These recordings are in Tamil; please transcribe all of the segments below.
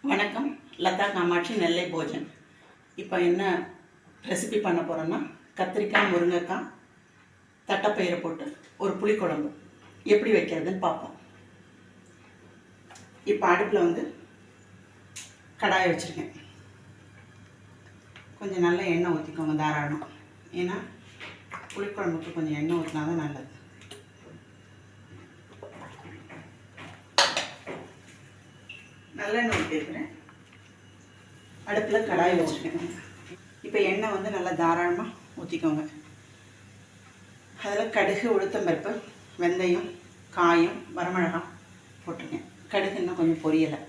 வணக்கம். லதா காமாட்சி, நெல்லை போஜன். இப்போ என்ன ரெசிபி பண்ண போகிறோன்னா, கத்திரிக்காய், முருங்கைக்காய், தட்டைப்பயிரை போட்டு ஒரு புளிக்குழம்பு எப்படி வைக்கிறதுன்னு பார்ப்போம். இப்போ அடுப்பில் வந்து கடாயை வச்சுருக்கேன். கொஞ்சம் நல்ல எண்ணெய் ஊற்றிக்கோங்க தாராளமாக. ஏன்னா புளிக்குழம்புக்கு கொஞ்சம் எண்ணெய் ஊற்றினா தான் நல்லது. நல்லெண்ணெய் ஊற்றிருக்கிறேன். அடுப்பில் கடாயை வச்சுருக்கேன். இப்போ எண்ணெய் வந்து நல்லா தாராளமாக ஊற்றிக்கோங்க. அதில் கடுகு, உளுத்தம்பருப்பு, வெந்தயம், காயம், வரமிளகாய் போட்டிருக்கேன். கடுகு இன்னும் கொஞ்சம் பொரியலை.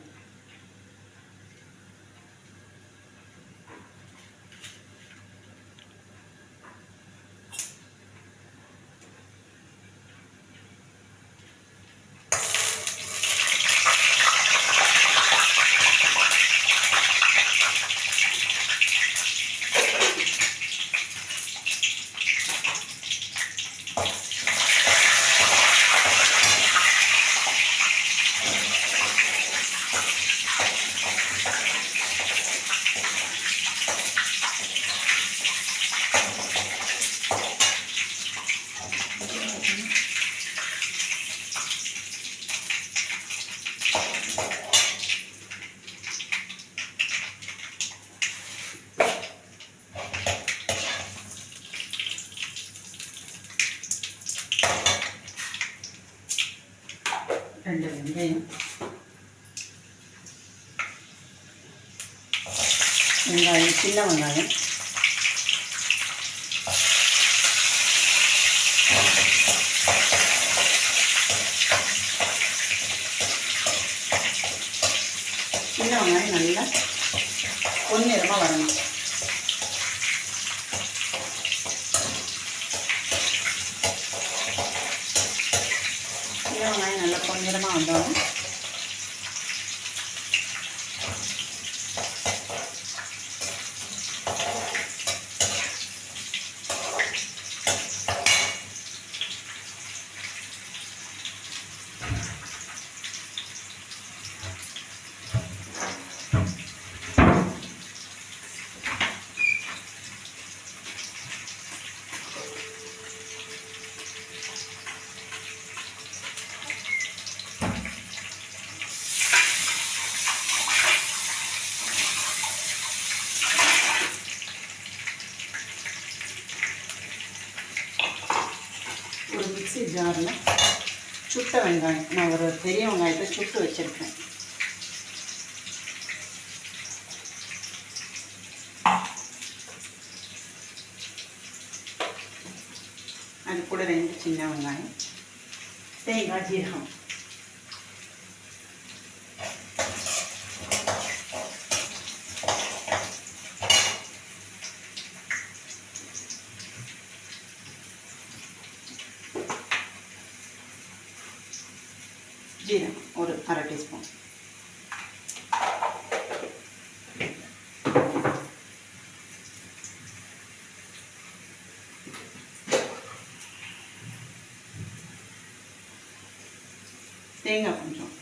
ரெண்டு வெந்தயம், வெங்காயம், சின்ன வெங்காயம், சின்ன வெங்காயம் நல்லா பொன்னிறமாக வரணும். சின்ன வெங்காயம் நல்லா பொன்னிறமாக வந்தாலும் ஒரு மிக்ஸி ஜாரில் சுட்ட வெங்காயம், நான் ஒரு பெரிய வெங்காயத்தை சுட்டு வச்சுருக்கேன். அது கூட 2 சின்ன வெங்காயம், தேங்காய், ஜீரகம், ஜீரகம் ஒரு 1/2 டீஸ்பூன், தேங்காய் கொஞ்சம்,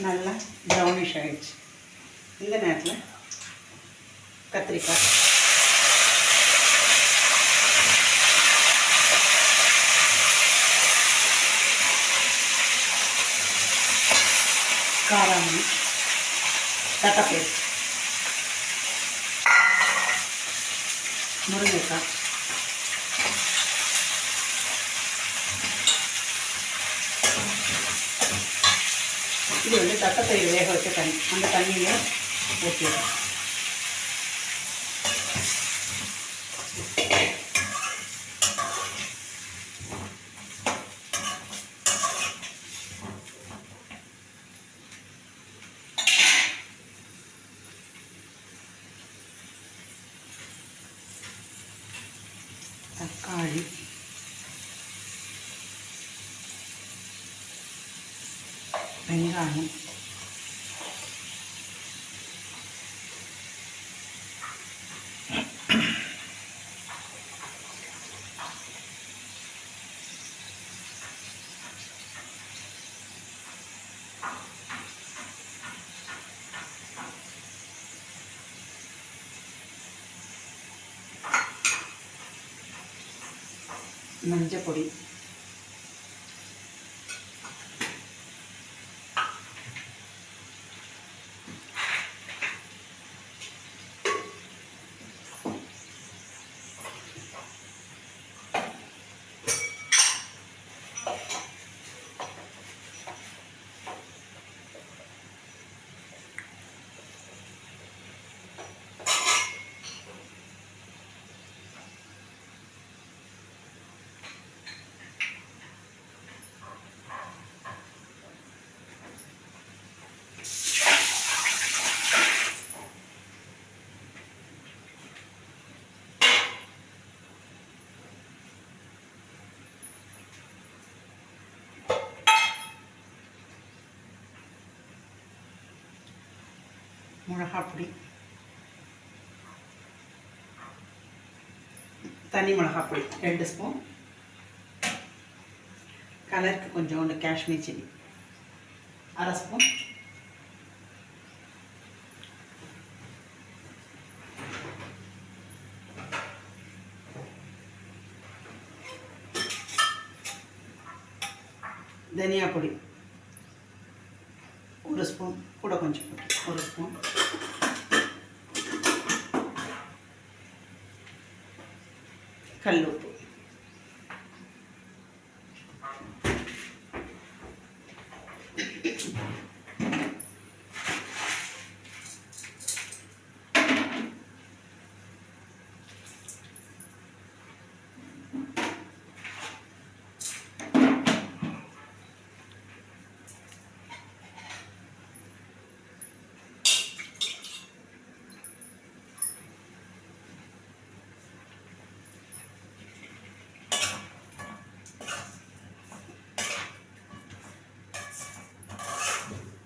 நல்லா ப்ரௌனிஷ் ஆகிடுச்சு. இந்த நேரத்தில் கத்திரிக்காய், காராமணி, தட்டைப்பயிறு, முருங்கைக்காய், இது வந்து தட்டைப்பயிறு வேக வச்ச தண்ணி. அந்த தண்ணியில் ஊற்றிடும். தக்காளி, வெங்காயம், மஞ்சள் பொடி, மிளகாப்பொடி, தனி மிளகாப்பொடி 2 ஸ்பூன், கலருக்கு கொஞ்சோண்டு காஷ்மீர் சில்லி 1/2 ஸ்பூன், தனியா பொடி 1 ஸ்பூன், கூட கொஞ்சம் 1 ஸ்பூன், கல் உப்பு,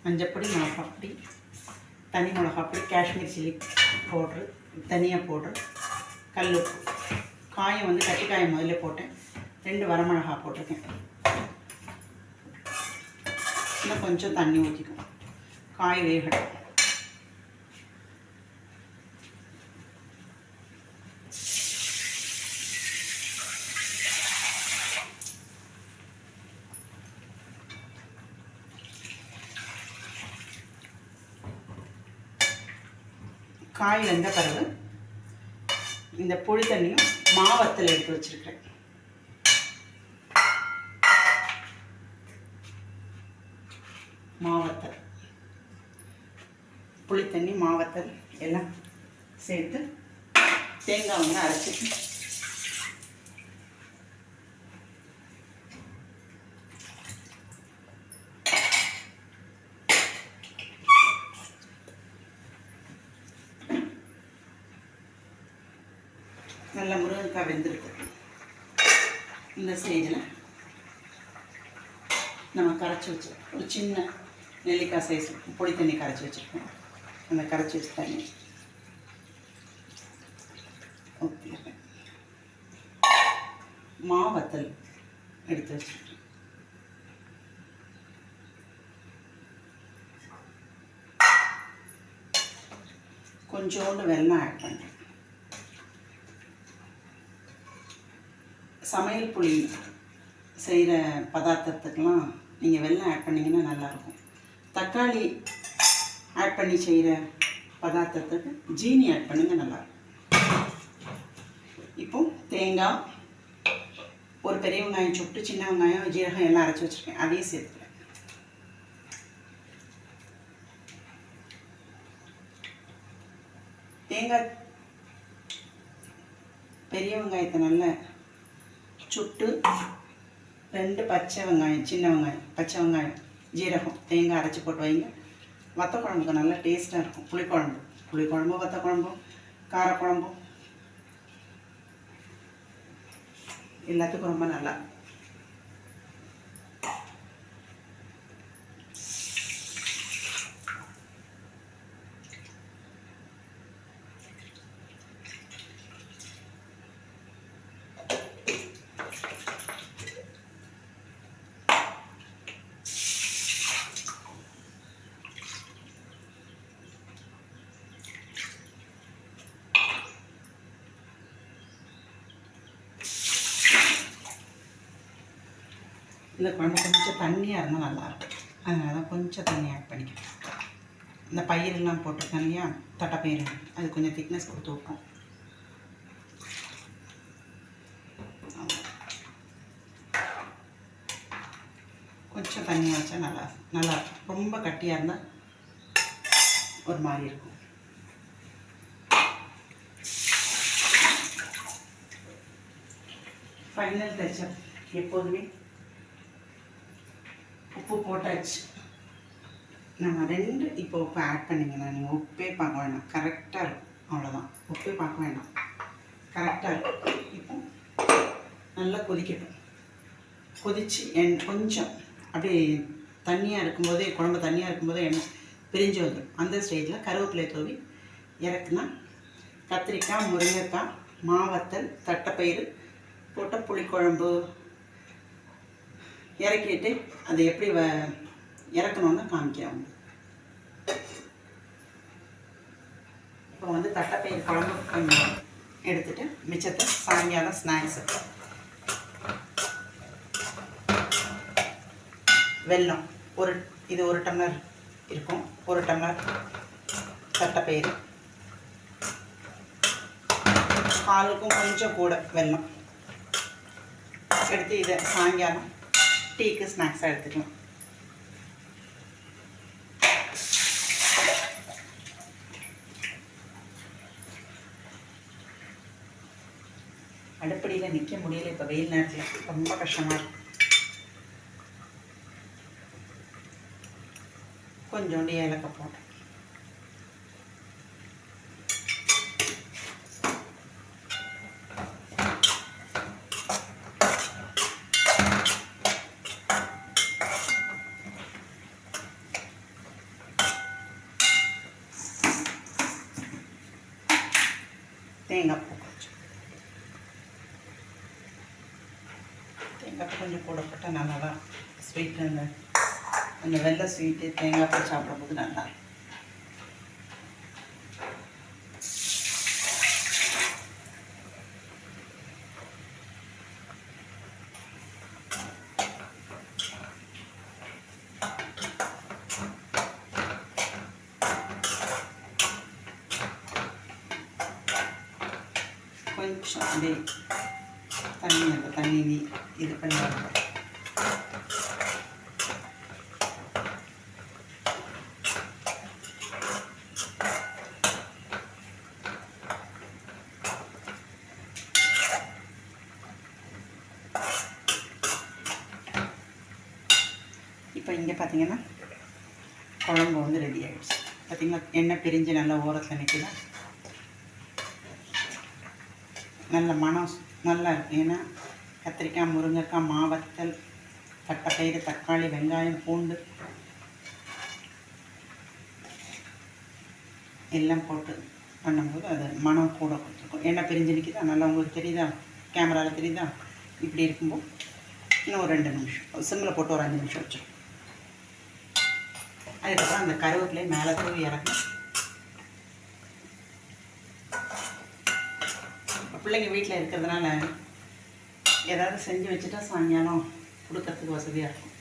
மஞ்சப்பொடி, மிளகாப்பொடி, தனி மிளகாப்பொடி, காஷ்மீர் சில்லி பவுட்ரு, தனியா பவுட்ரு, கல் உப்பு. காயம் வந்து கட்டிக்காயம் முதல்ல போட்டேன், 2 வரமிளகா போட்டிருக்கேன். இன்னும் கொஞ்சம் தண்ணி ஊற்றிக்கும், காய் வேகட்டும். காய் வெந்த பிறகு இந்த புளி தண்ணியும் மாவத்தில் எடுத்து வச்சிருக்கிறேன். மாவத்தல், புளித்தண்ணி, மாவத்தல் எல்லாம் சேர்த்து தேங்காய் வந்து அரைச்சிட்டு நல்லா முருங்கைக்காய் வெந்திருக்கு. இந்த ஸ்டேஜில் நம்ம கரைச்சி வச்சு ஒரு சின்ன நெல்லிக்காய் சைஸ் பொடி தண்ணி கரைச்சி வச்சுருக்கோம். அந்த கரைச்சி வச்சு தண்ணி ஊற்றிடுறேன். மாவத்தல் எடுத்து வச்சுருக்கேன். கொஞ்சோண்டு வெல்லம் ஆட் பண்ணுறேன். சமையல் புளி செய்கிற பதார்த்தத்துக்கெலாம் நீங்கள் வெல்லம் ஆட் பண்ணிங்கன்னா நல்லாயிருக்கும். தக்காளி ஆட் பண்ணி செய்கிற பதார்த்தத்துக்கு ஜீனி ஆட் பண்ணுங்க நல்லாயிருக்கும். இப்போ தேங்காய், ஒரு பெரிய வெங்காயம் சுட்டு, சின்ன வெங்காயம், ஜீரகம் எல்லாம் அரைச்சி வச்சுருக்கேன், அதையும் சேர்த்துக்கிறேன். தேங்காய் பெரிய வெங்காயத்தை நல்லா சுட்டு 2 பச்சை வெங்காயம், சின்ன வெங்காயம், பச்சை வெங்காயம், ஜீரகம், தேங்காய் அரைச்சி போட்டு வைங்க. வத்த குழம்புக்கு நல்லா டேஸ்ட்டாக இருக்கும். புளிக்குழம்பு, வத்த குழம்பும், காரக்குழம்பும் எல்லாத்துக்கும் ரொம்ப நல்லா. இந்த குழம்பு கொஞ்சம் தண்ணியாக இருந்தால் நல்லாயிருக்கும். அதனால தான் கொஞ்சம் தண்ணி ஆட் பண்ணிக்கிறேன். இந்த பயிரெல்லாம் போட்டிருக்கேன் இல்லையா, தட்டைப்பயிறு, அது கொஞ்சம் திக்னஸ் கொடுத்து வைப்போம். கொஞ்சம் தண்ணியாக வச்சா நல்லாயிருக்கும். ரொம்ப கட்டியாக இருந்தால் ஒரு மாதிரி இருக்கும். ஃபைனல் டச்சப் எப்போதுமே உப்பு போட்டாச்சு. நம்ம 2 இப்போ உப்பு ஆட் பண்ணிங்கன்னா நீங்கள் உப்பே பார்க்க வேண்டாம், கரெக்டாக இருக்கும். அவ்வளோதான், உப்பே பார்க்க வேண்டாம், கரெக்டாக இருக்கும். இப்போ நல்லா கொதிக்கட்டும். கொதித்து கொஞ்சம் அப்படியே தண்ணியாக இருக்கும்போதே, குழம்பு தண்ணியாக இருக்கும்போதே எண்ணெய் பிரிஞ்சு வந்துடும். அந்த ஸ்டேஜில் கருவேப்பிலை தூவி இறக்குனா கத்திரிக்காய், முருங்கைக்காய், மாவத்தல், தட்டைப்பயிறு போட்ட புளிக்குழம்பு இறக்கிட்டு அதை எப்படி இறக்கணுன்னு காமிக்கிறோம். இப்போ வந்து தட்டைப்பயிறு குழம்பு கொஞ்சம் எடுத்துகிட்டு மிச்சத்தை சாயங்காலம் ஸ்நாக்ஸு. வெல்லம் இது 1 டம்ளர் இருக்கும். 1 டம்ளர் தட்டைப்பயிறு, பாலுக்கும் கொஞ்சம் கூட வெல்லம் எடுத்து இதை சாயங்காலம் டீக்கு ஸ்நாக்ஸாக எடுத்துக்கலாம். அடுப்படியில் நிற்க முடியல இப்போ வெயில் நேரத்தில், ரொம்ப கஷ்டமாக இருக்கும். கொஞ்சோண்டு ஏலக்காய் போட்டேன். தேங்காய் பூ கொஞ்சம் கூட போட்டால் நல்லா தான் ஸ்வீட்டு. அந்த வெள்ளை ஸ்வீட்டு தேங்காய் பூ சாப்பிடும்போது நல்லா. கொஞ்சம் அப்படியே அந்த தண்ணி இது பண்ணி இப்போ இங்கே பார்த்தீங்கன்னா குழம்பு வந்து ரெடி ஆகிடுச்சு. பார்த்திங்கன்னா எண்ணெய் பிரிஞ்சு நல்லா ஓரத்தில் நிற்குதா, நல்ல மனம் நல்லா இருக்குது. ஏன்னா கத்திரிக்காய், முருங்கைக்காய், மாவத்தல், தட்டைப்பயிறு, தக்காளி, வெங்காயம், பூண்டு எல்லாம் போட்டு பண்ணும்போது அது மனம் கூட கொடுத்துருக்கும். எண்ணெய் பிரிஞ்சு நிற்கிதா, நல்லா உங்களுக்கு தெரியுதா, கேமராவில் தெரியுதா? இப்படி இருக்கும்போது இன்னும் ஒரு 2 நிமிஷம் சிம்மில் போட்டு ஒரு 5 நிமிஷம் வச்சிடும். அதுக்கப்புறம் அந்த கருவேப்பிலையை மேலே தூவி இறக்கணும். பிள்ளைங்க வீட்டில் இருக்கிறதுனால ஏதாவது செஞ்சு வச்சுட்டா சாயங்காலம் கொடுக்கறதுக்கு வசதியாக இருக்கும்.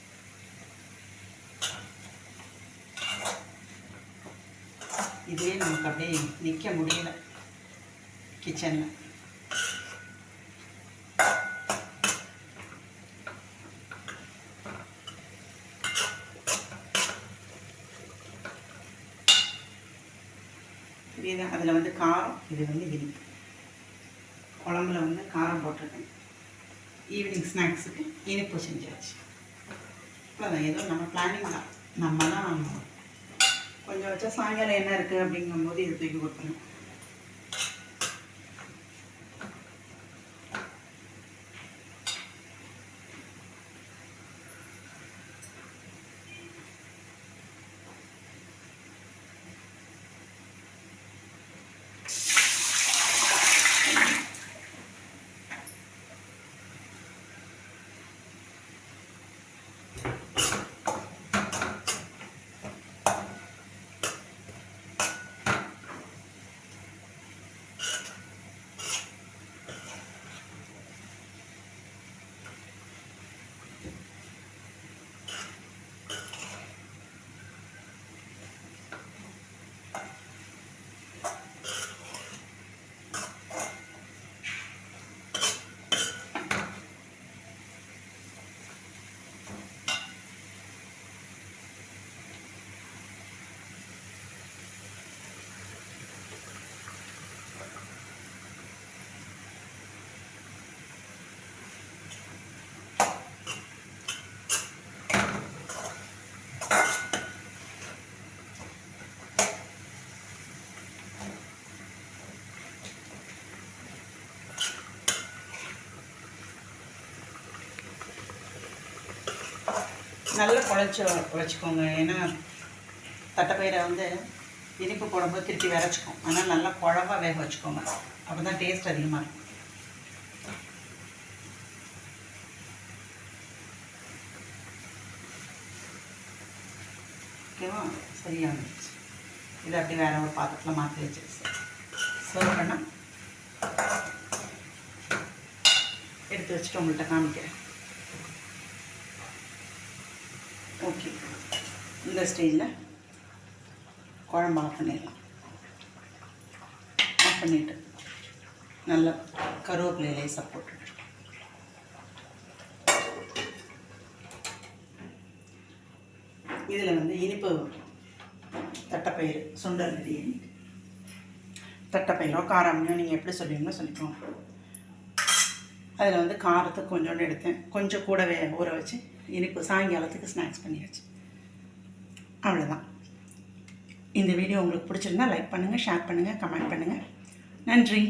இதே நமக்கு அப்படியே நிற்க முடியல கிச்சனில். இதுதான் அதில் வந்து காரம், இது வந்து இனிப்பு. குழம்புல வந்து காரம் போட்டிருக்கேன். ஈவினிங் ஸ்நாக்ஸுக்கு இனிப்பு செஞ்சாச்சு. அவ்வளோதான், ஏதோ நம்ம பிளானிங் தான். நம்ம தான் கொஞ்சம் வச்சா சாயங்காலம் என்ன இருக்குது அப்படிங்கும்போது இது தூக்கி கொடுக்கணும். நல்லா குழச்சி வச்சுக்கோங்க. ஏன்னா தட்டைப்பயிரை வந்து இனிப்பு போடும்போது திருப்பி விரைச்சிக்கும். அதனால் நல்லா குழம்பா வேக வச்சுக்கோங்க. அப்போ தான் டேஸ்ட் அதிகமாக இருக்கும். ஓகேவா? சரியாகிடுச்சு. இதை அப்படி வேறு ஒரு பாத்திரத்தில் மாற்றி வச்சுருச்சு. சர்வ் பண்ணால் எடுத்து வச்சுட்டு உங்கள்கிட்ட காமிக்கிறேன். ஓகே, இந்த ஸ்டேஜில் குழம்பு ஆஃப் பண்ணிடலாம். ஆஃப் பண்ணிவிட்டு நல்லா கருவேப்பிலை லேசாக போட்டுட்டு இதில் வந்து இனிப்பு தட்டைப்பயிறு சுண்டல் ரெடி. தட்டைப்பயிரோ காரமையோ நீங்கள் எப்படி சொல்லுவீங்களோ சொல்லிக்கோங்க. அதில் வந்து காரத்துக்கு கொஞ்சோண்டு எடுத்தேன், கொஞ்சம் கூடவே ஊற வச்சு இனிப்பு சாயங்காலத்துக்கு ஸ்நாக்ஸ் பண்ணியாச்சு. அவ்வளோதான். இந்த வீடியோ உங்களுக்கு பிடிச்சிருந்தா லைக் பண்ணுங்கள், ஷேர் பண்ணுங்கள், கமெண்ட் பண்ணுங்கள். நன்றி.